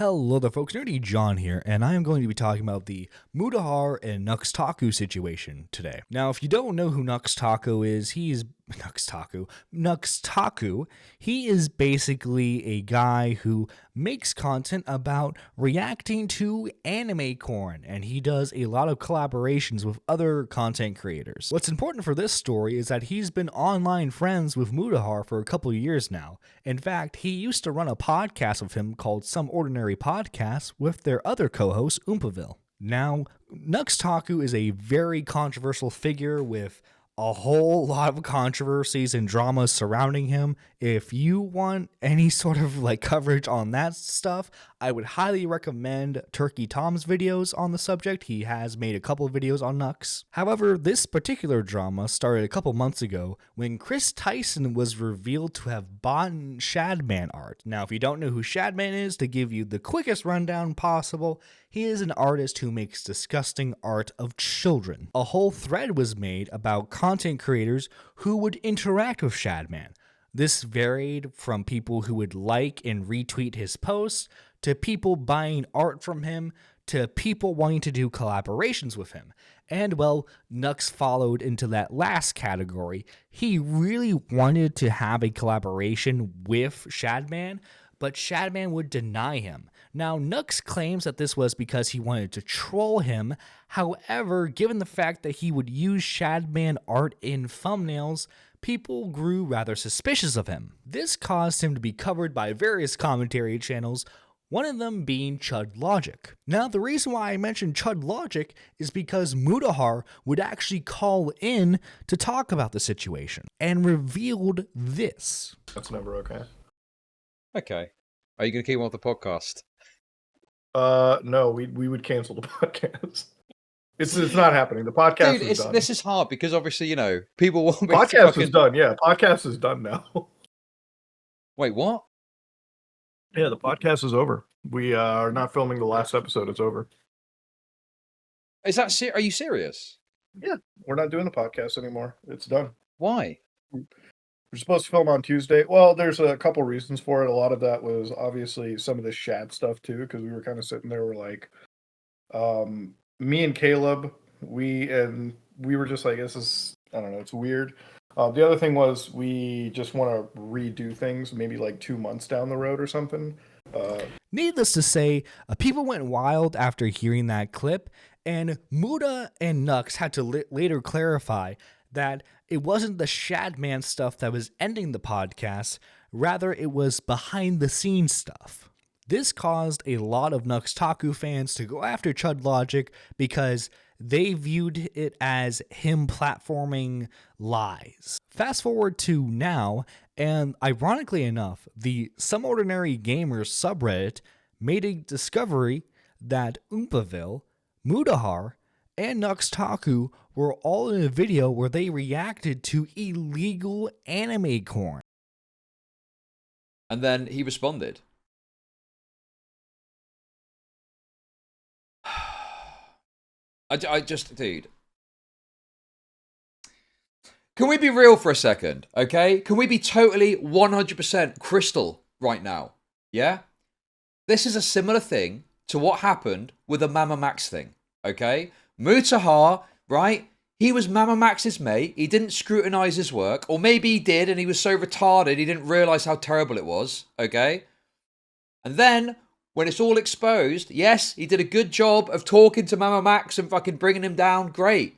Hello there folks, Nerdy John here, and I am going to be talking about the Mudahar and Taku situation today. Now, if you don't know who Taku is, he is basically a guy who makes content about reacting to anime corn, and he does a lot of collaborations with other content creators. What's important for this story is that he's been online friends with Mudahar for a couple of years now. In fact, he used to run a podcast with him called Some Ordinary Podcasts with their other co-host, Oompaville. Now, Taku is a very controversial figure with a whole lot of controversies and dramas surrounding him. If you want any sort of coverage on that stuff, I would highly recommend Turkey Tom's videos on the subject. He has made a couple of videos on Nux. However, this particular drama started a couple months ago when Chris Tyson was revealed to have bought Shadman art. Now, if you don't know who Shadman is, to give you the quickest rundown possible, he is an artist who makes disgusting art of children. A whole thread was made about content creators who would interact with Shadman. This varied from people who would like and retweet his posts, to people buying art from him, to people wanting to do collaborations with him. And well, Nux followed into that last category. He really wanted to have a collaboration with Shadman, but Shadman would deny him. Now, Nux claims that this was because he wanted to troll him. However, given the fact that he would use Shadman art in thumbnails, people grew rather suspicious of him. This caused him to be covered by various commentary channels, one of them being Chud Logic. Now, the reason why I mentioned Chud Logic is because Mudahar would actually call in to talk about the situation and revealed this. That's never okay. Okay. Are you going to keep him off the podcast? No, we would cancel the podcast. It's not happening. The podcast is done. This is hard because obviously, people want me podcast is done. Yeah, podcast is done now. Wait, what? Yeah, the podcast is over. We are not filming the last episode. It's over. Is that Are you serious? Yeah, we're not doing the podcast anymore. It's done. Why? We're supposed to film on Tuesday. Well, there's a couple reasons for it. A lot of that was obviously some of the Shad stuff too, because we were kind of sitting there. We're like, me and Caleb, we were just like, this is, I don't know, it's weird. The other thing was we just want to redo things, maybe 2 months down the road or something. Needless to say, people went wild after hearing that clip, and Muda and Nux had to later clarify that it wasn't the Shadman stuff that was ending the podcast, rather it was behind the scenes stuff. This caused a lot of Nux Taku fans to go after Chud Logic because they viewed it as him platforming lies. Fast forward to now, and ironically enough, the SomeOrdinaryGamers subreddit made a discovery that Oompaville, Mudahar, and Nux Taku were all in a video where they reacted to illegal anime corn. And then he responded. I just, dude. Can we be real for a second, okay? Can we be totally 100% crystal right now? Yeah? This is a similar thing to what happened with the Mama Max thing, okay? Mudahar, right? He was Mama Max's mate. He didn't scrutinize his work. Or maybe he did and he was so retarded he didn't realize how terrible it was, okay? And then, when it's all exposed, yes, he did a good job of talking to Mama Max and fucking bringing him down. Great.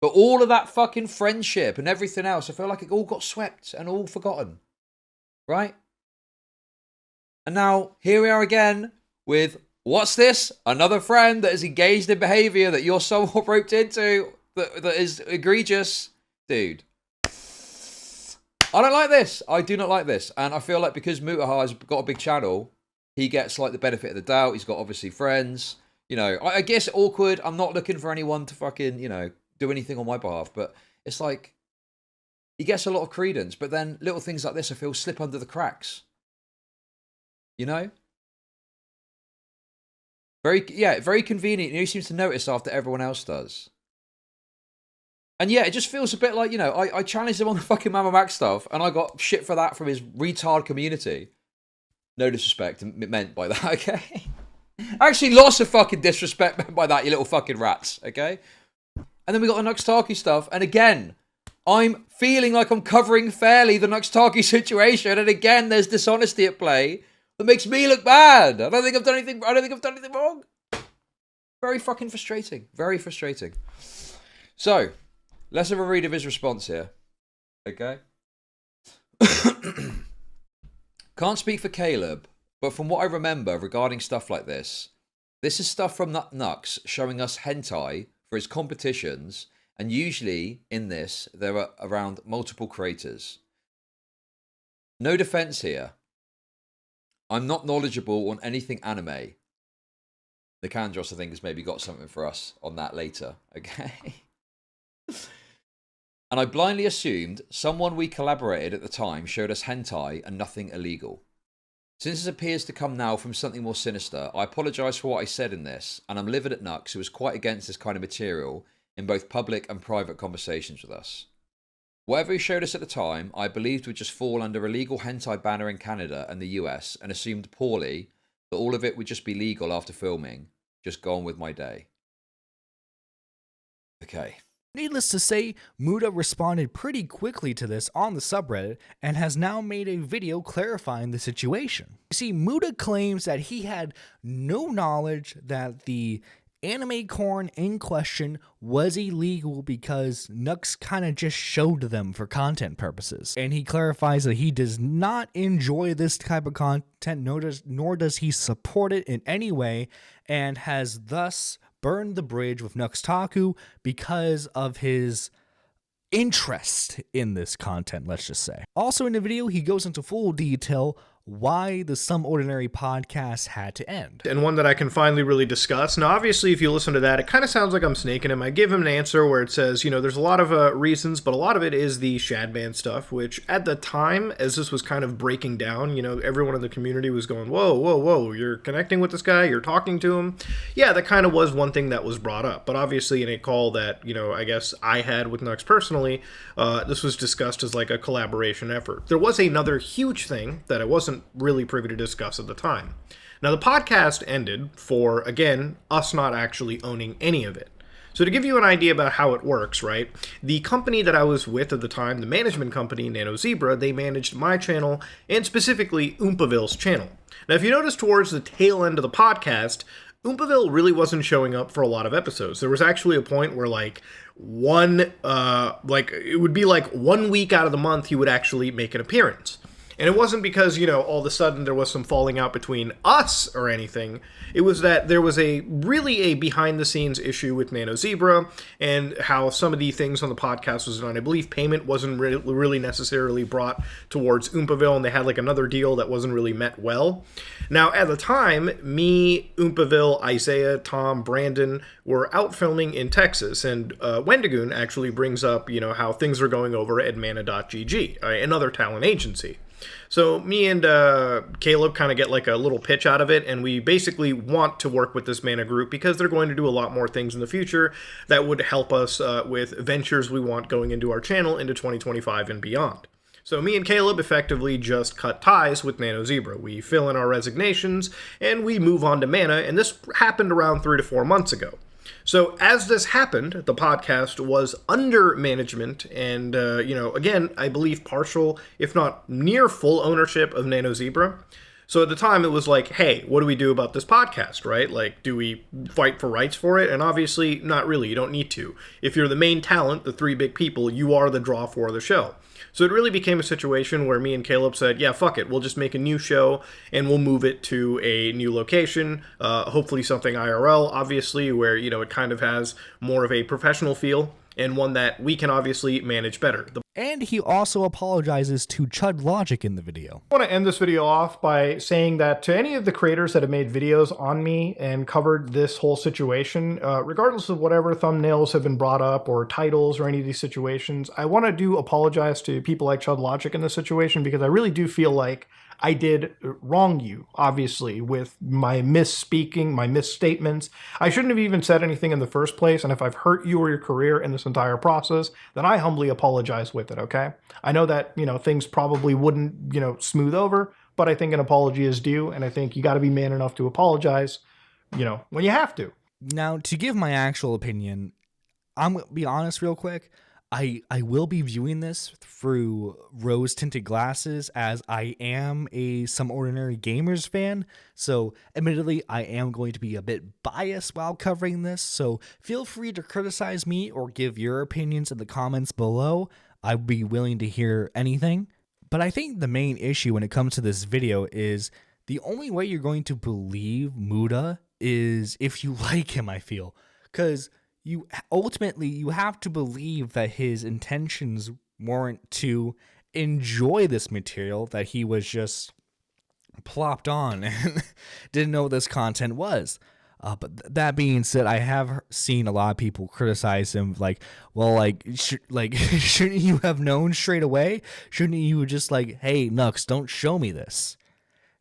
But all of that fucking friendship and everything else, I feel like it all got swept and all forgotten. Right? And now, here we are again with, what's this? Another friend that is engaged in behavior that you're somewhat roped into that is egregious. Dude. I don't like this. I do not like this. And I feel like because Mudahar has got a big channel, he gets the benefit of the doubt. He's got obviously friends. I guess awkward. I'm not looking for anyone to fucking, do anything on my behalf. But it's like, he gets a lot of credence. But then little things like this, I feel, slip under the cracks. Very convenient. He seems to notice after everyone else does. And yeah, it just feels a bit like, I challenged him on the fucking Mama Max stuff. And I got shit for that from his retard community. No disrespect meant by that, okay? Actually, lots of fucking disrespect meant by that, you little fucking rats, okay? And then we got the Nuxtaki stuff, and again, I'm feeling like I'm covering fairly the Nuxtaki situation, and again, there's dishonesty at play that makes me look bad. I don't think I've done anything wrong. Very fucking frustrating. Very frustrating. So, let's have a read of his response here. Okay? Can't speak for Caleb, but from what I remember regarding stuff like this is stuff from Nux showing us hentai for his competitions, and usually in this, there are around multiple creators. No defense here. I'm not knowledgeable on anything anime. The Kandros, I think, has maybe got something for us on that later, okay? And I blindly assumed someone we collaborated at the time showed us hentai and nothing illegal. Since this appears to come now from something more sinister, I apologise for what I said in this, and I'm livid at Nux, who was quite against this kind of material in both public and private conversations with us. Whatever he showed us at the time, I believed would just fall under a legal hentai banner in Canada and the US, and assumed poorly that all of it would just be legal after filming. Just go on with my day. Okay. Needless to say, Muda responded pretty quickly to this on the subreddit and has now made a video clarifying the situation. You see, Muda claims that he had no knowledge that the anime corn in question was illegal because Nux kind of just showed them for content purposes. And he clarifies that he does not enjoy this type of content, nor does he support it in any way, and has thus burned the bridge with Nux Taku because of his interest in this content, let's just say. Also in the video, he goes into full detail why the Some Ordinary podcast had to end. And one that I can finally really discuss. Now, obviously, if you listen to that, it kind of sounds like I'm snaking him. I give him an answer where it says, you know, there's a lot of reasons, but a lot of it is the Shadman stuff, which at the time, as this was kind of breaking down, you know, everyone in the community was going, whoa, whoa, whoa, you're connecting with this guy, you're talking to him. Yeah, that kind of was one thing that was brought up. But obviously, in a call that, you know, I guess I had with Nux personally, this was discussed as like a collaboration effort. There was another huge thing that I wasn't really privy to discuss at the time. Now, the podcast ended for, again, us not actually owning any of it. So to give you an idea about how it works, right, the company that I was with at the time, the management company, NanoZebra, they managed my channel and specifically Oompaville's channel. Now, if you notice towards the tail end of the podcast, Oompaville really wasn't showing up for a lot of episodes. There was actually a point where it would be like 1 week out of the month he would actually make an appearance. And it wasn't because, you know, all of a sudden there was some falling out between us or anything. It was that there was really a behind-the-scenes issue with NanoZebra and how some of the things on the podcast was done. I believe payment wasn't really necessarily brought towards Oompaville, and they had like another deal that wasn't really met well. Now, at the time, me, Oompaville, Isaiah, Tom, Brandon were out filming in Texas, and Wendigoon actually brings up, you know, how things are going over at Mana.gg, another talent agency. So me and Caleb kind of get like a little pitch out of it, and we basically want to work with this Mana group because they're going to do a lot more things in the future that would help us with ventures we want going into our channel into 2025 and beyond. So me and Caleb effectively just cut ties with NanoZebra. We fill in our resignations, and we move on to Mana, and this happened around 3 to 4 months ago. So as this happened, the podcast was under management and, you know, again, I believe partial, if not near full ownership of NanoZebra. So at the time, it was like, hey, what do we do about this podcast, right? Like, do we fight for rights for it? And obviously, not really. You don't need to. If you're the main talent, the 3 big people, you are the draw for the show. So it really became a situation where me and Caleb said, yeah, fuck it. We'll just make a new show and we'll move it to a new location, hopefully something IRL, obviously, where, you know, it kind of has more of a professional feel and one that we can obviously manage better. And he also apologizes to Chud Logic in the video. I want to end this video off by saying that to any of the creators that have made videos on me and covered this whole situation, regardless of whatever thumbnails have been brought up or titles or any of these situations, I want to apologize to people like Chud Logic in this situation because I really do feel like I did wrong you, obviously, with my misspeaking, my misstatements. I shouldn't have even said anything in the first place, and if I've hurt you or your career in this entire process, then I humbly apologize with it, okay? I know that, you know, things probably wouldn't, you know, smooth over, but I think an apology is due, and I think you got to be man enough to apologize, when you have to. Now, to give my actual opinion, I'm going to be honest real quick. I will be viewing this through rose-tinted glasses, as I am a Some Ordinary Gamers fan. So, admittedly, I am going to be a bit biased while covering this. So, feel free to criticize me or give your opinions in the comments below. I'd be willing to hear anything. But I think the main issue when it comes to this video is the only way you're going to believe Muda is if you like him, I feel. Because you have to believe that his intentions weren't to enjoy this material that he was just plopped on and didn't know what this content was. But that being said, I have seen a lot of people criticize him, like, well, shouldn't you have known straight away? Shouldn't you just like, hey, Nux, don't show me this?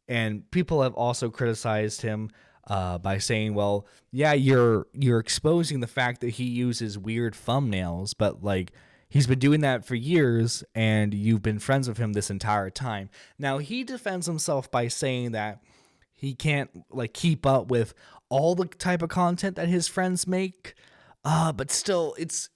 And people have also criticized him by saying, well, yeah, you're exposing the fact that he uses weird thumbnails, but like he's been doing that for years and you've been friends with him this entire time. Now, he defends himself by saying that he can't like keep up with all the type of content that his friends make, but still, it's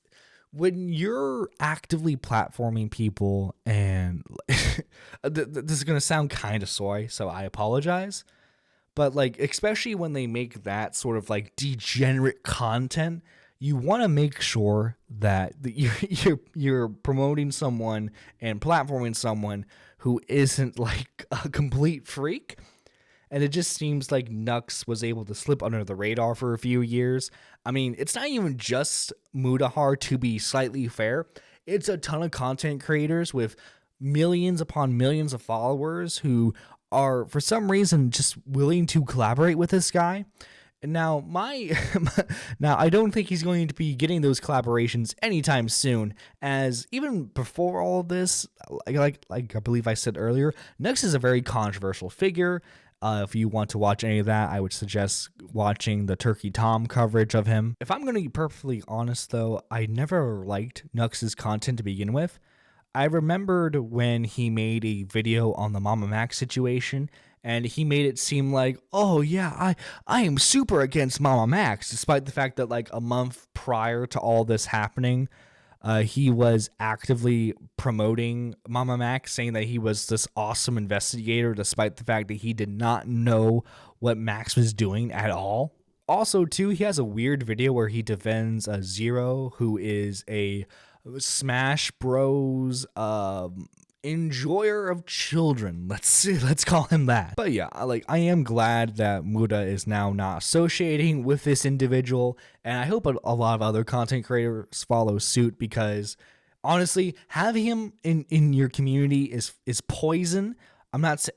when you're actively platforming people, and this is gonna sound kind of soy, so I apologize. But like, especially when they make that sort of like degenerate content, you want to make sure that you're promoting someone and platforming someone who isn't like a complete freak. And it just seems like Nux was able to slip under the radar for a few years. I mean, it's not even just Mudahar, to be slightly fair. It's a ton of content creators with millions upon millions of followers who are, for some reason, just willing to collaborate with this guy. And now, now I don't think he's going to be getting those collaborations anytime soon, as even before all of this, like I believe I said earlier, Nux is a very controversial figure. If you want to watch any of that, I would suggest watching the Turkey Tom coverage of him. If I'm going to be perfectly honest, though, I never liked Nux's content to begin with. I remembered when he made a video on the Mama Max situation, and he made it seem like, oh yeah, I am super against Mama Max, despite the fact that like a month prior to all this happening, he was actively promoting Mama Max, saying that he was this awesome investigator, despite the fact that he did not know what Max was doing at all. Also, too, he has a weird video where he defends Zero, who is a Smash Bros. Enjoyer of children. Let's call him that. But yeah, like, I am glad that Muda is now not associating with this individual, and I hope a lot of other content creators follow suit, because honestly, having him in your community is poison. I'm not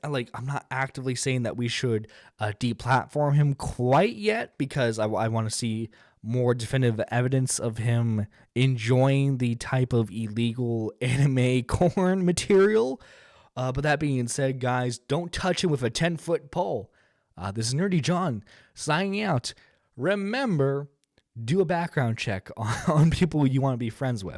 actively saying that we should deplatform him quite yet, because I want to see more definitive evidence of him enjoying the type of illegal anime corn material. But that being said, guys, don't touch him with a 10-foot pole. This is Nerdy John signing out. Remember, do a background check on people you want to be friends with.